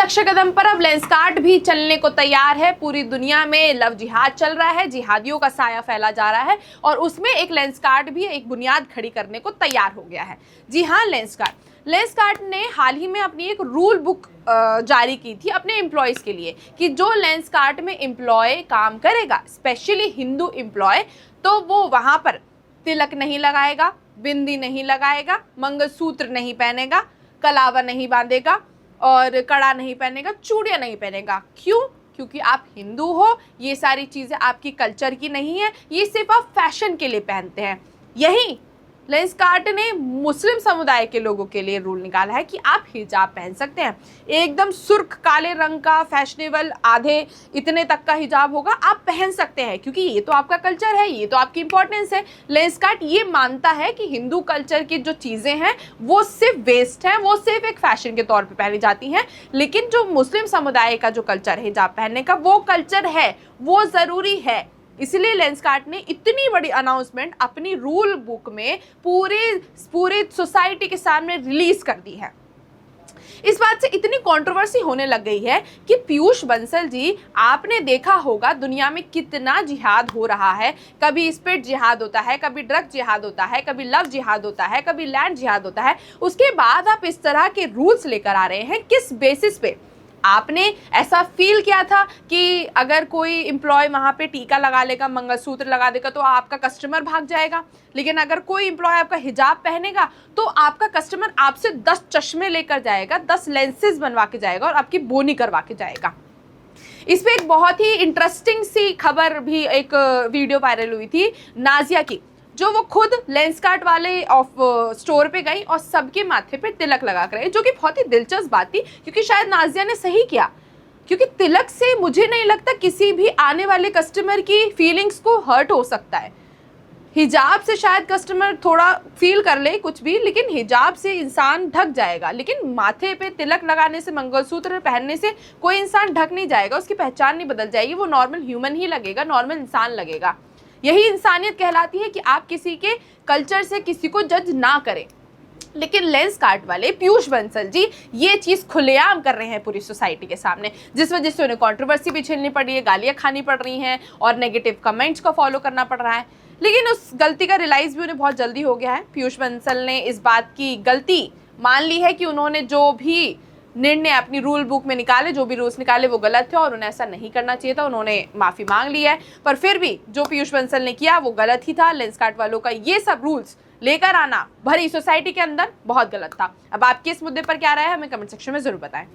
नक्शे कदम पर अब लेंसकार्ट भी चलने को तैयार है। पूरी दुनिया में लव जिहाद चल रहा है, जिहादियों का साया फैला जा रहा है और उसमें एक लेंसकार्ट भी एक बुनियाद खड़ी करने को तैयार हो गया है। जी हाँ, लेंसकार्ट ने हाल ही में अपनी एक रूल बुक जारी की थी अपने एम्प्लॉयज़ के लिए कि जो लेंसकार्ट में एम्प्लॉय काम करेगा, स्पेशली हिंदू एम्प्लॉय, तो वो वहाँ पर तिलक नहीं लगाएगा, बिंदी नहीं लगाएगा, मंगलसूत्र नहीं पहनेगा, कलावा नहीं बांधेगा और कड़ा नहीं पहनेगा, चूड़ियाँ नहीं पहनेगा। क्यों? क्योंकि आप हिंदू हो, ये सारी चीज़ें आपकी कल्चर की नहीं है, ये सिर्फ आप फैशन के लिए पहनते हैं। यही लेंसकार्ट ने मुस्लिम समुदाय के लोगों के लिए रूल निकाला है कि आप हिजाब पहन सकते हैं। एकदम सुर्ख काले रंग का फैशनेबल आधे इतने तक का हिजाब होगा, आप पहन सकते हैं क्योंकि ये तो आपका कल्चर है, ये तो आपकी इंपॉर्टेंस है। लेंसकार्ट ये मानता है कि हिंदू कल्चर की जो चीज़ें हैं वो सिर्फ वेस्ट हैं, वो सिर्फ एक फैशन के तौर पर पहनी जाती हैं, लेकिन जो मुस्लिम समुदाय का जो कल्चर है हिजाब पहनने का, वो कल्चर है, वो ज़रूरी है। इसलिए लेंसकार्ट ने इतनी बड़ी अनाउंसमेंट अपनी रूल बुक में पूरे सोसाइटी के सामने रिलीज कर दी है। इस बात से इतनी कंट्रोवर्सी होने लग गई है कि पीयूष बंसल जी, आपने देखा होगा दुनिया में कितना जिहाद हो रहा है। कभी स्पिरिट जिहाद होता है, कभी ड्रग जिहाद होता है, कभी लव जिहाद होता है, कभी लैंड जिहाद होता है। उसके बाद आप इस तरह के रूल्स लेकर आ रहे हैं, किस बेसिस पे? आपने ऐसा फील किया था कि अगर कोई एम्प्लॉय वहाँ पे टीका लगा लेगा, मंगलसूत्र लगा देगा तो आपका कस्टमर भाग जाएगा, लेकिन अगर कोई एम्प्लॉय आपका हिजाब पहनेगा तो आपका कस्टमर आपसे 10 चश्मे लेकर जाएगा, 10 लेंसेज बनवा के जाएगा और आपकी बोनी करवा के जाएगा। इस पर एक बहुत ही इंटरेस्टिंग सी खबर भी, एक वीडियो वायरल हुई थी नाजिया की, जो वो खुद लेंसकार्ट वाले स्टोर पे गई और सबके माथे पे तिलक लगा कर आई, जो कि बहुत ही दिलचस्प बात थी क्योंकि शायद नाजिया ने सही किया, क्योंकि तिलक से मुझे नहीं लगता किसी भी आने वाले कस्टमर की फीलिंग्स को हर्ट हो सकता है। हिजाब से शायद कस्टमर थोड़ा फील कर ले कुछ भी, लेकिन हिजाब से इंसान ढक जाएगा, लेकिन माथे पे तिलक लगाने से, मंगलसूत्र पहनने से कोई इंसान ढक नहीं जाएगा, उसकी पहचान नहीं बदल जाएगी, वो नॉर्मल ह्यूमन ही लगेगा, नॉर्मल इंसान लगेगा। यही इंसानियत कहलाती है कि आप किसी के कल्चर से किसी को जज ना करें। लेकिन लेंसकार्ट वाले पीयूष बंसल जी ये चीज़ खुलेआम कर रहे हैं पूरी सोसाइटी के सामने, जिस वजह से उन्हें कंट्रोवर्सी भी झेलनी पड़ रही है, गालियाँ खानी पड़ रही हैं और नेगेटिव कमेंट्स को फॉलो करना पड़ रहा है। लेकिन उस गलती का रियलाइज़ भी उन्हें बहुत जल्दी हो गया है। पीयूष बंसल ने इस बात की गलती मान ली है कि उन्होंने जो भी निर्णय अपनी रूल बुक में निकाले, जो भी रूल्स निकाले, वो गलत थे और उन्हें ऐसा नहीं करना चाहिए था। उन्होंने माफ़ी मांग ली है, पर फिर भी जो पीयूष बंसल ने किया वो गलत ही था। लेंसकार्ट वालों का ये सब रूल्स लेकर आना भरी सोसाइटी के अंदर बहुत गलत था। अब आपके इस मुद्दे पर क्या राय है, हमें कमेंट सेक्शन में ज़रूर बताएं।